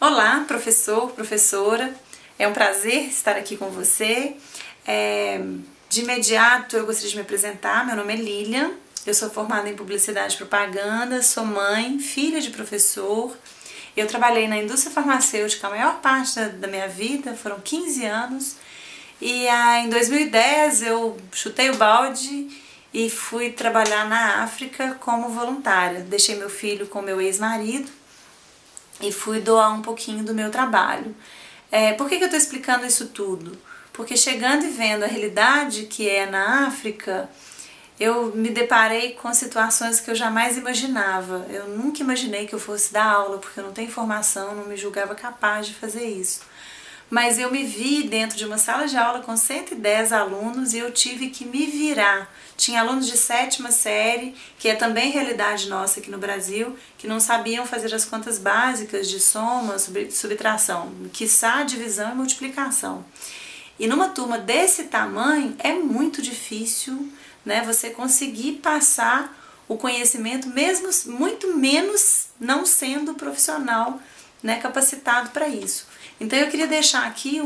Olá, professor, professora, é um prazer estar aqui com você. De imediato eu gostaria de me apresentar, meu nome é Lilian, eu sou formada em Publicidade e Propaganda, sou mãe, filha de professor. Eu trabalhei na indústria farmacêutica a maior parte da minha vida, foram 15 anos, e em 2010 eu chutei o balde e fui trabalhar na África como voluntária. Deixei meu filho com meu ex-marido e fui doar um pouquinho do meu trabalho. Por que eu estou explicando isso tudo? Porque chegando e vendo a realidade que é na África, eu me deparei com situações que eu jamais imaginava. Eu nunca imaginei que eu fosse dar aula, porque eu não tenho formação, não me julgava capaz de fazer isso. Mas eu me vi dentro de uma sala de aula com 110 alunos e eu tive que me virar. Tinha alunos de 7ª série, que é também realidade nossa aqui no Brasil, que não sabiam fazer as contas básicas de soma, subtração, quiçá divisão e multiplicação. E numa turma desse tamanho é muito difícil, né, você conseguir passar o conhecimento, mesmo muito menos não sendo profissional, né, capacitado para isso. Então eu queria deixar aqui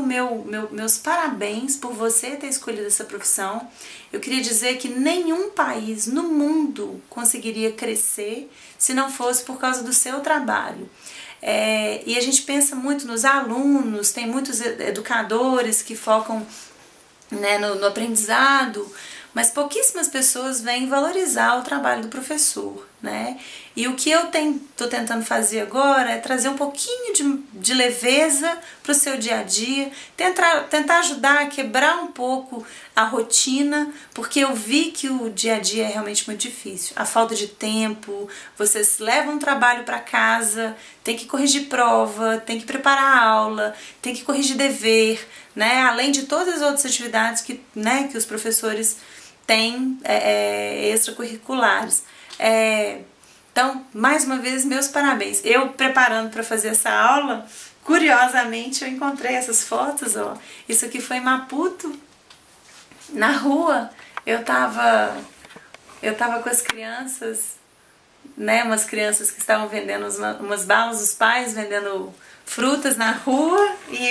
meus parabéns por você ter escolhido essa profissão. Eu queria dizer que nenhum país no mundo conseguiria crescer se não fosse por causa do seu trabalho. E a gente pensa muito nos alunos, tem muitos educadores que focam, né, no aprendizado, mas pouquíssimas pessoas vêm valorizar o trabalho do professor, né? E o que eu estou tentando fazer agora é trazer um pouquinho de leveza para o seu dia a dia, tentar ajudar a quebrar um pouco a rotina, porque eu vi que o dia a dia é realmente muito difícil. A falta de tempo, vocês levam um trabalho para casa, tem que corrigir prova, tem que preparar a aula, tem que corrigir dever, né? Além de todas as outras atividades que os professores têm extracurriculares. Então, mais uma vez, meus parabéns. Eu, preparando para fazer essa aula, curiosamente, eu encontrei essas fotos, ó. Isso aqui foi em Maputo, na rua. Eu tava com as crianças, né, umas crianças que estavam vendendo umas balas, os pais vendendo frutas na rua, e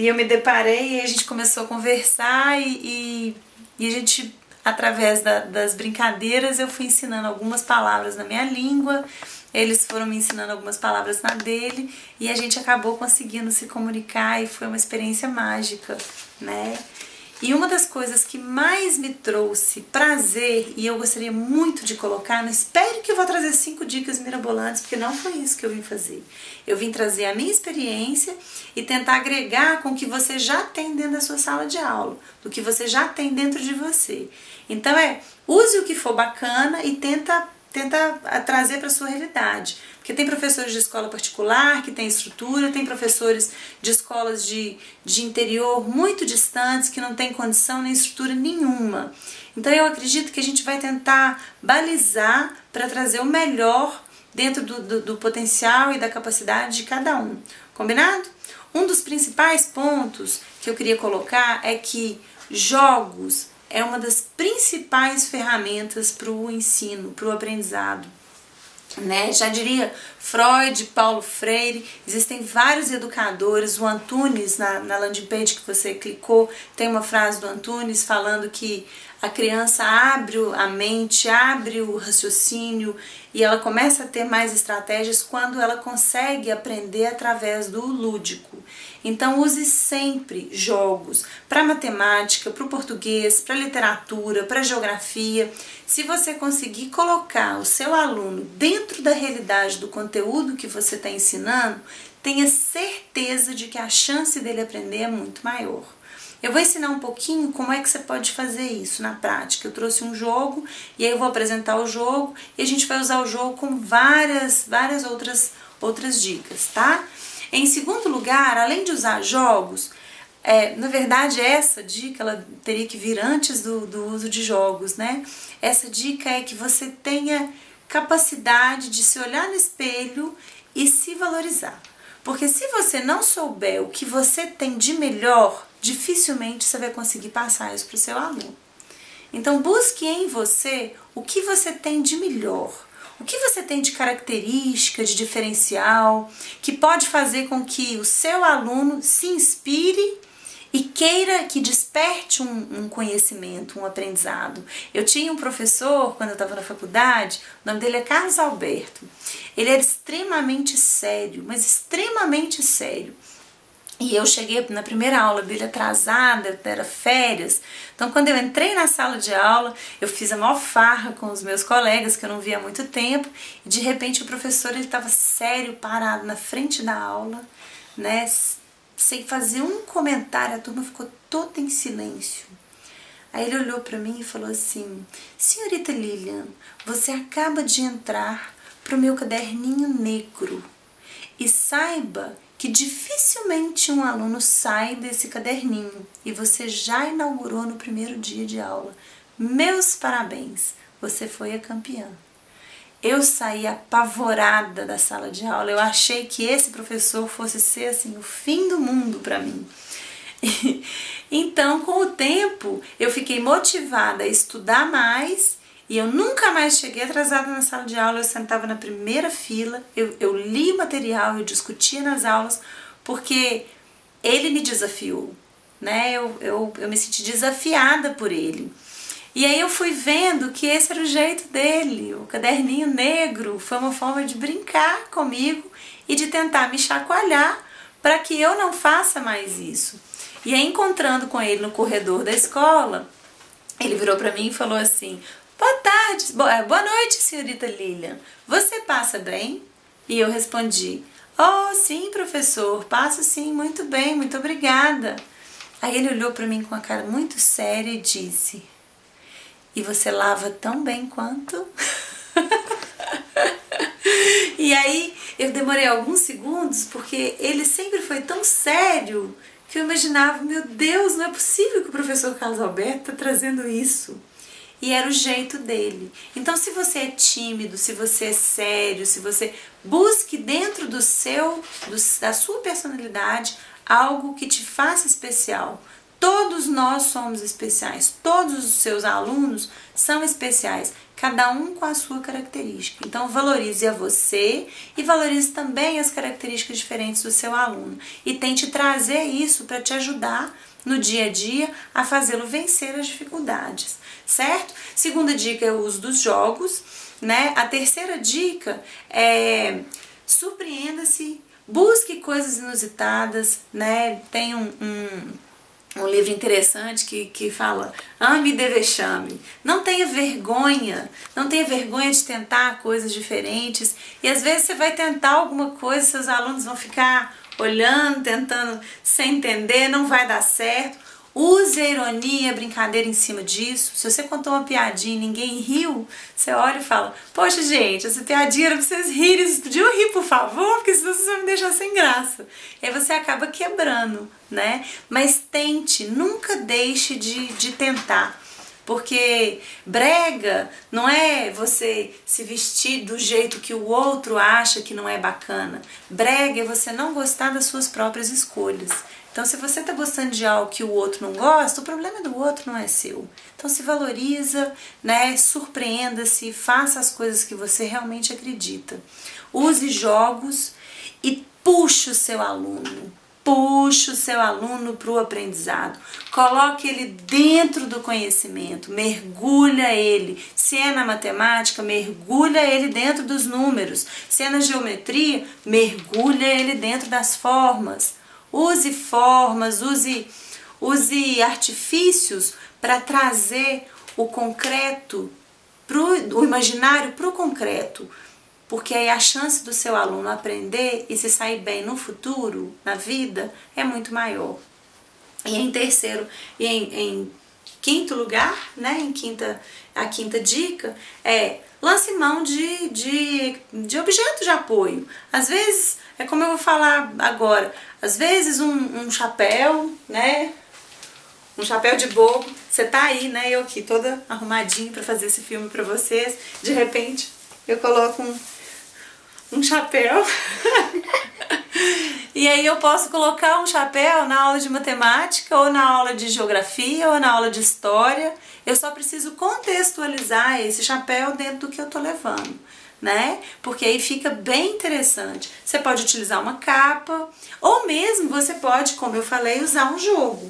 eu me deparei e a gente começou a conversar e a gente, através das brincadeiras, eu fui ensinando algumas palavras na minha língua, eles foram me ensinando algumas palavras na dele e a gente acabou conseguindo se comunicar e foi uma experiência mágica, né? E uma das coisas que mais me trouxe prazer, e eu gostaria muito de colocar, não espere que eu vou trazer 5 dicas mirabolantes, porque não foi isso que eu vim fazer. Eu vim trazer a minha experiência e tentar agregar com o que você já tem dentro da sua sala de aula, do que você já tem dentro de você. Então use o que for bacana e tenta trazer para a sua realidade. Porque tem professores de escola particular que tem estrutura, tem professores de escolas de interior muito distantes que não tem condição nem estrutura nenhuma. Então eu acredito que a gente vai tentar balizar para trazer o melhor dentro do potencial e da capacidade de cada um. Combinado? Um dos principais pontos que eu queria colocar é que jogos é uma das principais ferramentas para o ensino, para o aprendizado. Né? Já diria Freud, Paulo Freire, existem vários educadores. O Antunes, na landing page que você clicou, tem uma frase do Antunes falando que a criança abre a mente, abre o raciocínio e ela começa a ter mais estratégias quando ela consegue aprender através do lúdico. Então use sempre jogos para matemática, para o português, para literatura, para geografia. Se você conseguir colocar o seu aluno dentro da realidade do conteúdo que você está ensinando, tenha certeza de que a chance dele aprender é muito maior. Eu vou ensinar um pouquinho como é que você pode fazer isso na prática. Eu trouxe um jogo e aí eu vou apresentar o jogo e a gente vai usar o jogo com várias outras dicas, tá? Em segundo lugar, além de usar jogos, na verdade essa dica ela teria que vir antes do uso de jogos, né? Essa dica é que você tenha capacidade de se olhar no espelho e se valorizar. Porque se você não souber o que você tem de melhor, dificilmente você vai conseguir passar isso para o seu aluno. Então busque em você o que você tem de melhor, O que você tem de característica, de diferencial, que pode fazer com que o seu aluno se inspire e queira que desperte um conhecimento, um aprendizado. Eu tinha um professor, quando eu estava na faculdade, o nome dele é Carlos Alberto. Ele era extremamente sério, mas extremamente sério. E eu cheguei na primeira aula dele atrasada, era férias. Então, quando eu entrei na sala de aula, eu fiz a maior farra com os meus colegas, que eu não via há muito tempo. E, de repente, o professor estava sério, parado na frente da aula, né, sem fazer um comentário. A turma ficou toda em silêncio. Aí ele olhou para mim e falou assim: senhorita Lilian, você acaba de entrar para o meu caderninho negro. E saiba que dificilmente um aluno sai desse caderninho e você já inaugurou no primeiro dia de aula. Meus parabéns, você foi a campeã. Eu saí apavorada da sala de aula, eu achei que esse professor fosse ser assim, o fim do mundo para mim. Então, com o tempo, eu fiquei motivada a estudar mais. E eu nunca mais cheguei atrasada na sala de aula, eu sentava na primeira fila, eu li material, eu discutia nas aulas, porque ele me desafiou, né? Eu me senti desafiada por ele. E aí eu fui vendo que esse era o jeito dele, o caderninho negro foi uma forma de brincar comigo e de tentar me chacoalhar para que eu não faça mais isso. E aí, encontrando com ele no corredor da escola, ele virou para mim e falou assim: boa tarde, boa noite, senhorita Lilian. Você passa bem? E eu respondi: oh, sim, professor, passo sim, muito bem, muito obrigada. Aí ele olhou para mim com uma cara muito séria e disse: e você lava tão bem quanto? E aí eu demorei alguns segundos, porque ele sempre foi tão sério que eu imaginava: meu Deus, não é possível que o professor Carlos Alberto está trazendo isso. E era o jeito dele. Então, se você é tímido, se você é sério, se você busque dentro da sua personalidade algo que te faça especial. Todos nós somos especiais, todos os seus alunos são especiais, cada um com a sua característica. Então, valorize a você e valorize também as características diferentes do seu aluno. E tente trazer isso para te ajudar no dia a dia a fazê-lo vencer as dificuldades, certo? Segunda dica é o uso dos jogos, né? A terceira dica é surpreenda-se, busque coisas inusitadas, né? Tem um livro interessante que fala: ame e dê vexame. Não tenha vergonha de tentar coisas diferentes. E às vezes você vai tentar alguma coisa, seus alunos vão ficar olhando, tentando, sem entender, não vai dar certo. Use a ironia, a brincadeira em cima disso. Se você contou uma piadinha e ninguém riu, você olha e fala: poxa, gente, essa piadinha era pra vocês rirem, vocês podiam rir, por favor, porque senão vocês vão me deixar sem graça. E aí você acaba quebrando, né? Mas tente, nunca deixe de tentar. Porque brega não é você se vestir do jeito que o outro acha que não é bacana. Brega é você não gostar das suas próprias escolhas. Então, se você está gostando de algo que o outro não gosta, o problema é do outro, não é seu. Então, se valoriza, né? Surpreenda-se, faça as coisas que você realmente acredita. Use jogos e puxe o seu aluno. Puxe o seu aluno para o aprendizado, coloque ele dentro do conhecimento, mergulha ele. Se é na matemática, mergulha ele dentro dos números. Se é na geometria, mergulha ele dentro das formas. Use formas, use artifícios para trazer o concreto, o imaginário para o concreto. Porque aí a chance do seu aluno aprender e se sair bem no futuro, na vida, é muito maior. E em quinto lugar, né, a quinta dica é: lance mão de objetos de apoio. Às vezes, é como eu vou falar agora, às vezes um chapéu, né, um chapéu de bobo, você tá aí, né, eu aqui toda arrumadinha para fazer esse filme para vocês, de repente eu coloco um chapéu e aí eu posso colocar um chapéu na aula de matemática, ou na aula de geografia, ou na aula de história. Eu só preciso contextualizar esse chapéu dentro do que eu tô levando, né? Porque aí fica bem interessante. Você pode utilizar uma capa, ou mesmo você pode, como eu falei, usar um jogo.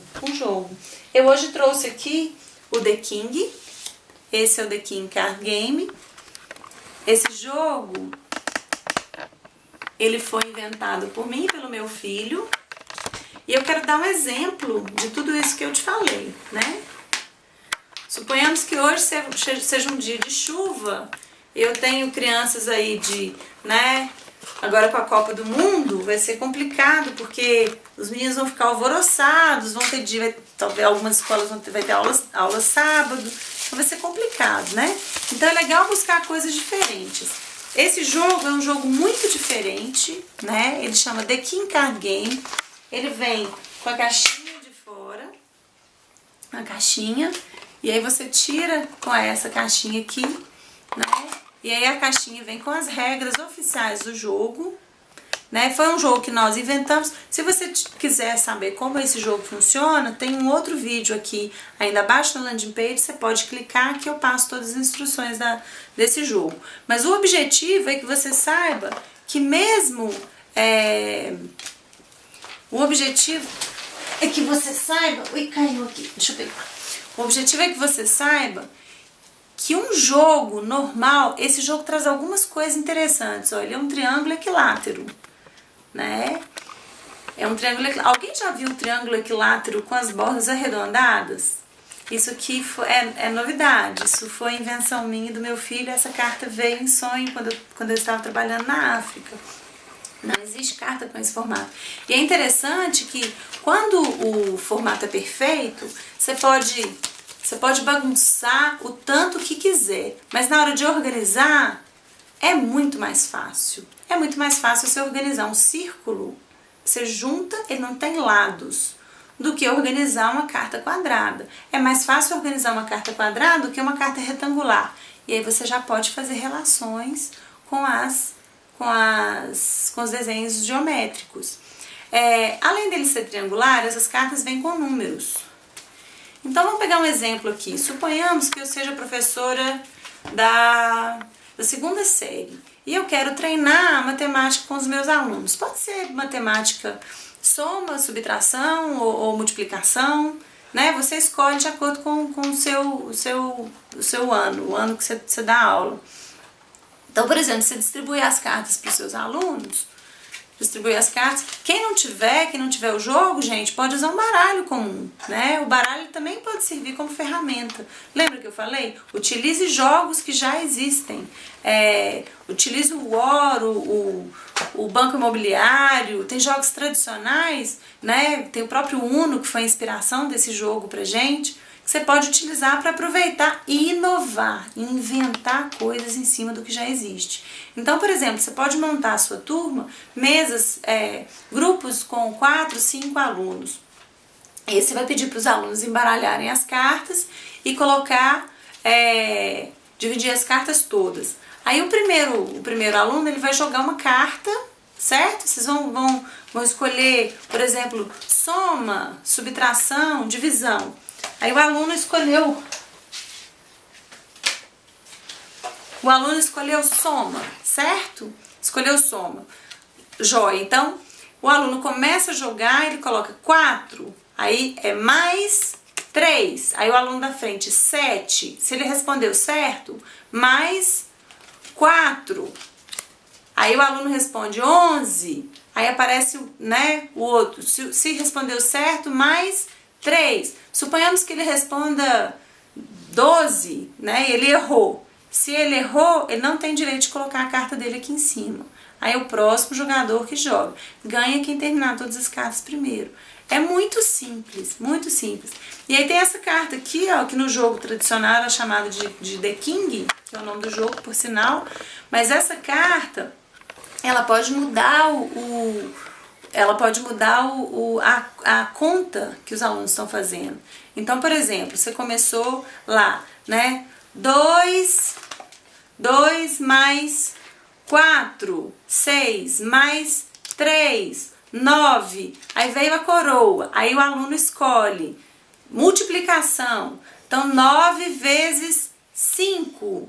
Eu hoje trouxe aqui o The King. Esse é o The King Card Game. Esse jogo, ele foi inventado por mim e pelo meu filho. E eu quero dar um exemplo de tudo isso que eu te falei, né? Suponhamos que hoje seja um dia de chuva. Eu tenho crianças aí né? Agora com a Copa do Mundo vai ser complicado, porque os meninos vão ficar alvoroçados, vão ter dia, talvez algumas escolas vai ter aula sábado, então vai ser complicado, né? Então é legal buscar coisas diferentes. Esse jogo é um jogo muito diferente, né? Ele chama The King Card Game. Ele vem com a caixinha de fora, a caixinha, e aí você tira com essa caixinha aqui, né? E aí a caixinha vem com as regras oficiais do jogo, né? Foi um jogo que nós inventamos. Se você quiser saber como esse jogo funciona, tem um outro vídeo aqui, ainda abaixo na landing page, você pode clicar que eu passo todas as instruções desse jogo. Mas o objetivo é que você saiba que mesmo... O objetivo é que você saiba... Ui, caiu aqui, deixa eu pegar. O objetivo é que você saiba que um jogo normal, esse jogo traz algumas coisas interessantes. Ó, ele é um triângulo equilátero, né? É um triângulo equilátero. Alguém já viu um triângulo equilátero com as bordas arredondadas? Isso aqui é novidade. Isso foi invenção minha e do meu filho. Essa carta veio em sonho quando eu estava trabalhando na África. Não existe carta com esse formato. E é interessante que quando o formato é perfeito, você pode bagunçar o tanto que quiser. Mas na hora de organizar, é muito mais fácil. É muito mais fácil você organizar um círculo. Você junta, ele não tem lados, do que organizar uma carta quadrada. É mais fácil organizar uma carta quadrada do que uma carta retangular. E aí você já pode fazer relações com os desenhos geométricos. Além dele ser triangular, essas cartas vêm com números. Então vamos pegar um exemplo aqui. Suponhamos que eu seja professora da segunda série e eu quero treinar a matemática com os meus alunos. Pode ser matemática soma, subtração ou multiplicação, né? Você escolhe de acordo com o seu ano, o ano que você dá aula. Então, por exemplo, você distribui as cartas para os seus alunos, Quem não tiver o jogo, gente, pode usar um baralho comum, né? O baralho também pode servir como ferramenta. Lembra que eu falei? Utilize jogos que já existem. Utilize o War, o Banco Imobiliário, tem jogos tradicionais, né? Tem o próprio Uno, que foi a inspiração desse jogo pra gente, que você pode utilizar para aproveitar e inovar, inventar coisas em cima do que já existe. Então, por exemplo, você pode montar a sua turma, mesas, grupos com 4, 5 alunos. E você vai pedir para os alunos embaralharem as cartas e colocar, dividir as cartas todas. Aí o primeiro aluno ele vai jogar uma carta, certo? Vocês vão escolher, por exemplo, soma, subtração, divisão. Aí o aluno escolheu soma, certo? Escolheu soma. Joia. Então, o aluno começa a jogar, ele coloca 4, aí é mais 3. Aí o aluno da frente, 7. Se ele respondeu certo, mais 4. Aí o aluno responde 11. Aí aparece, né, o outro. Se respondeu certo, mais 3. Suponhamos que ele responda 12, né? Ele errou. Se ele errou, ele não tem direito de colocar a carta dele aqui em cima. Aí o próximo jogador que joga ganha quem terminar todas as cartas primeiro. É muito simples, muito simples. E aí tem essa carta aqui, ó, que no jogo tradicional é chamada de The King, que é o nome do jogo, por sinal. Mas essa carta, ela pode mudar a conta que os alunos estão fazendo. Então, por exemplo, você começou lá, né? 2 mais 4, 6 mais 3, 9. Aí veio a coroa. Aí o aluno escolhe multiplicação. Então, 9 vezes 5.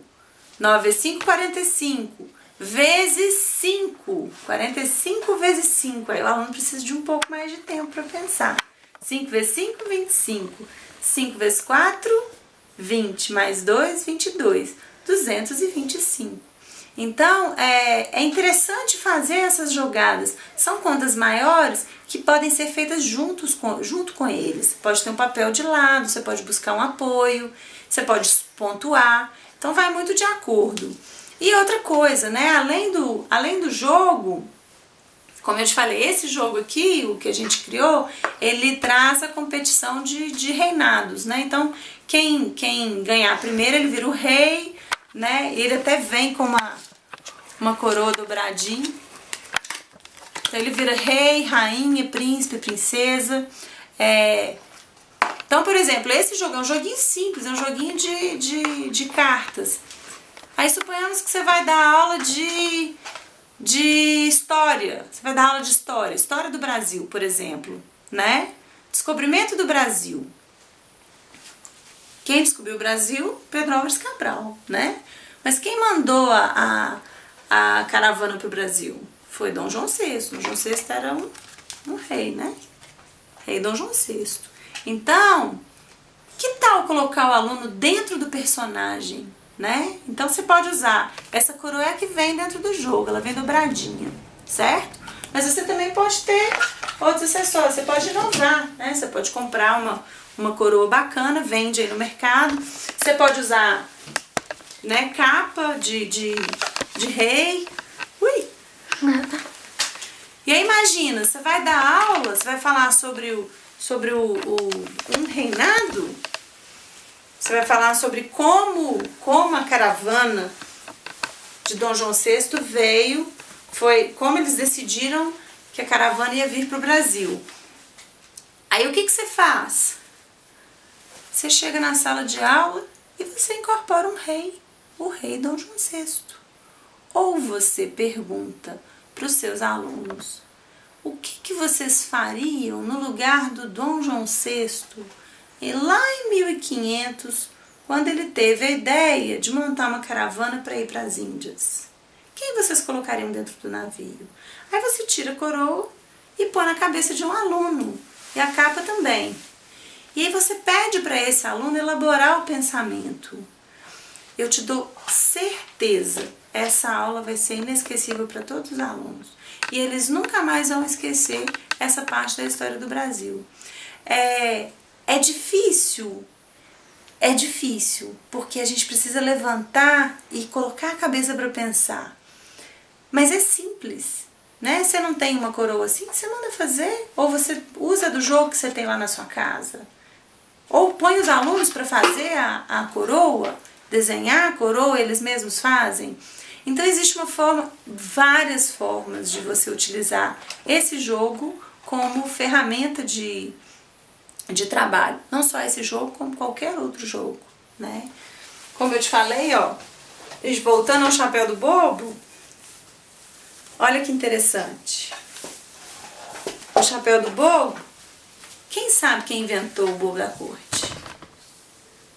9 vezes 5, 45. vezes 5. 45 vezes 5. Aí o aluno precisa de um pouco mais de tempo para pensar. 5 vezes 5, 25. 5 vezes 4, 20. Mais 2, 22. 225. Então, é interessante fazer essas jogadas. São contas maiores que podem ser feitas junto com eles. Você pode ter um papel de lado, você pode buscar um apoio, você pode pontuar. Então, vai muito de acordo. E outra coisa, né? Além do jogo, como eu te falei, esse jogo aqui, o que a gente criou, ele traz a competição de reinados, né? Então, quem ganhar primeiro, ele vira o rei, né? Ele até vem com uma coroa dobradinha. Então ele vira rei, rainha, príncipe, princesa. Então, por exemplo, esse jogo é um joguinho simples, é um joguinho de cartas. Aí suponhamos que você vai dar aula de história. Você vai dar aula de história do Brasil, por exemplo, né? Descobrimento do Brasil. Quem descobriu o Brasil? Pedro Álvares Cabral, né? Mas quem mandou a caravana para o Brasil? Foi Dom João VI. Dom João VI era um rei, né? Rei Dom João VI. Então, que tal colocar o aluno dentro do personagem, né? Então você pode usar essa coroa que vem dentro do jogo, ela vem dobradinha, certo? Mas você também pode ter outros acessórios, você pode inovar, né? Você pode comprar uma coroa bacana, vende aí no mercado. Você pode usar, né, capa de rei. Ui! E aí imagina, você vai dar aula, você vai falar sobre um reinado. Você vai falar sobre como a caravana de Dom João VI veio, como eles decidiram que a caravana ia vir para o Brasil. Aí o que você faz? Você chega na sala de aula e você incorpora um rei, o rei Dom João VI. Ou você pergunta para os seus alunos, o que vocês fariam no lugar do Dom João VI? E lá em 1500, quando ele teve a ideia de montar uma caravana para ir para as Índias, quem vocês colocariam dentro do navio? Aí você tira a coroa e põe na cabeça de um aluno, e a capa também. E aí você pede para esse aluno elaborar o pensamento. Eu te dou certeza, essa aula vai ser inesquecível para todos os alunos. E eles nunca mais vão esquecer essa parte da história do Brasil. É difícil, porque a gente precisa levantar e colocar a cabeça para pensar. Mas é simples, né? Você não tem uma coroa assim, você manda fazer. Ou você usa do jogo que você tem lá na sua casa. Ou põe os alunos para fazer a coroa, desenhar a coroa, eles mesmos fazem. Então existe várias formas de você utilizar esse jogo como ferramenta de trabalho. Não só esse jogo, como qualquer outro jogo, né? Como eu te falei, ó, voltando ao chapéu do bobo, olha que interessante. O chapéu do bobo, quem sabe quem inventou o bobo da corte?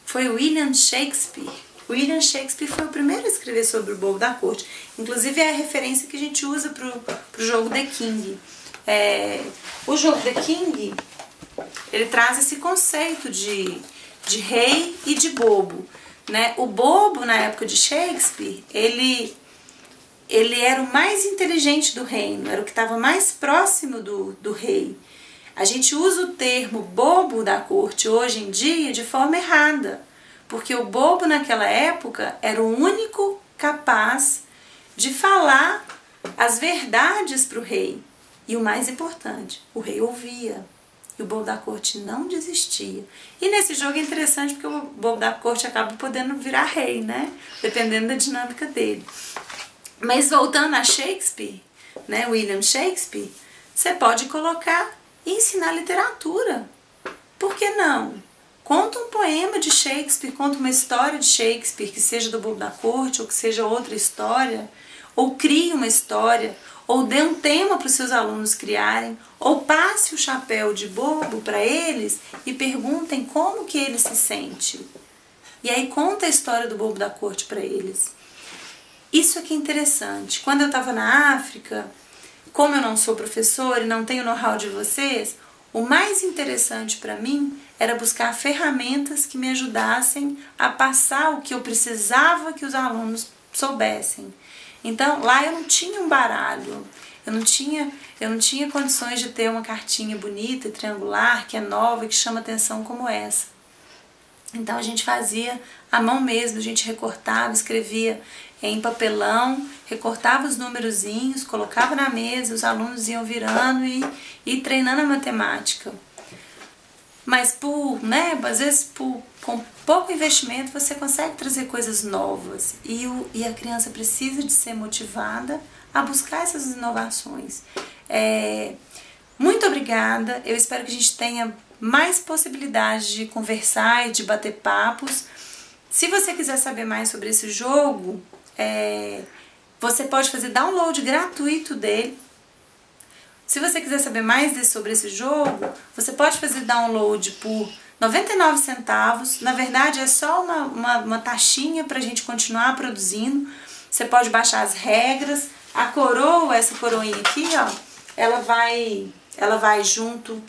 Foi William Shakespeare. William Shakespeare foi o primeiro a escrever sobre o bobo da corte. Inclusive é a referência que a gente usa pro jogo The King. O jogo The King, ele traz esse conceito de rei e de bobo, né? O bobo, na época de Shakespeare, ele era o mais inteligente do reino, era o que estava mais próximo do rei. A gente usa o termo bobo da corte hoje em dia de forma errada, porque o bobo naquela época era o único capaz de falar as verdades para o rei. E o mais importante, o rei ouvia. E o bobo da corte não desistia. E nesse jogo é interessante porque o bobo da corte acaba podendo virar rei, né? Dependendo da dinâmica dele. Mas voltando a Shakespeare, né? William Shakespeare, você pode colocar e ensinar literatura. Por que não? Conta um poema de Shakespeare, conta uma história de Shakespeare, que seja do bobo da corte ou que seja outra história, ou crie uma história, ou dê um tema para os seus alunos criarem, ou passe o chapéu de bobo para eles e perguntem como que ele se sente. E aí conta a história do bobo da corte para eles. Isso aqui é interessante. Quando eu estava na África, como eu não sou professora e não tenho know-how de vocês, o mais interessante para mim era buscar ferramentas que me ajudassem a passar o que eu precisava que os alunos soubessem. Então, lá eu não tinha um baralho, eu não tinha condições de ter uma cartinha bonita e triangular, que é nova e que chama atenção como essa. Então a gente fazia à mão mesmo, a gente recortava, escrevia em papelão, recortava os numerozinhos, colocava na mesa, os alunos iam virando e treinando a matemática. Mas às vezes com pouco investimento você consegue trazer coisas novas e a criança precisa de ser motivada a buscar essas inovações. Muito obrigada, eu espero que a gente tenha mais possibilidades de conversar e de bater papos. Se você quiser saber mais sobre esse jogo, você pode fazer download gratuito dele. Se você quiser saber mais sobre esse jogo, você pode fazer download por 99 centavos. Na verdade, é só uma taxinha para a gente continuar produzindo. Você pode baixar as regras. A coroa, essa coroinha aqui, ó, ela vai junto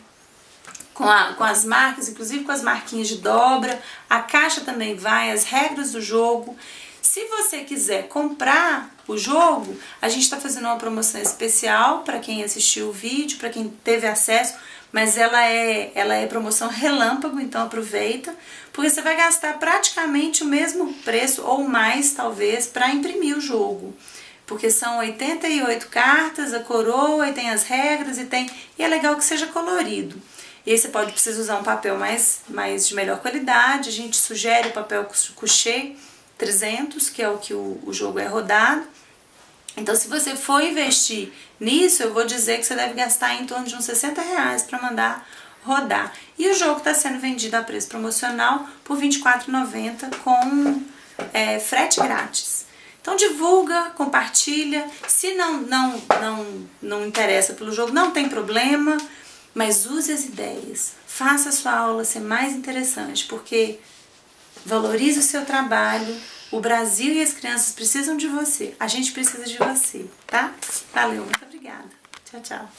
com as marcas, inclusive com as marquinhas de dobra. A caixa também vai, as regras do jogo. Se você quiser comprar o jogo, a gente está fazendo uma promoção especial para quem assistiu o vídeo, para quem teve acesso, mas ela é promoção relâmpago, então aproveita, porque você vai gastar praticamente o mesmo preço ou mais, talvez, para imprimir o jogo. Porque são 88 cartas, a coroa, e tem as regras, e é legal que seja colorido. E aí você precisa usar um papel mais de melhor qualidade. A gente sugere o papel Coucher 300, que é o que o jogo é rodado. Então, se você for investir nisso, eu vou dizer que você deve gastar em torno de uns R$60 para mandar rodar. E o jogo está sendo vendido a preço promocional por R$24,90 com frete grátis. Então divulga, compartilha. Se não interessa pelo jogo, não tem problema, mas use as ideias. Faça a sua aula ser mais interessante, porque valorize o seu trabalho. O Brasil e as crianças precisam de você. A gente precisa de você, tá? Valeu, muito obrigada. Tchau, tchau.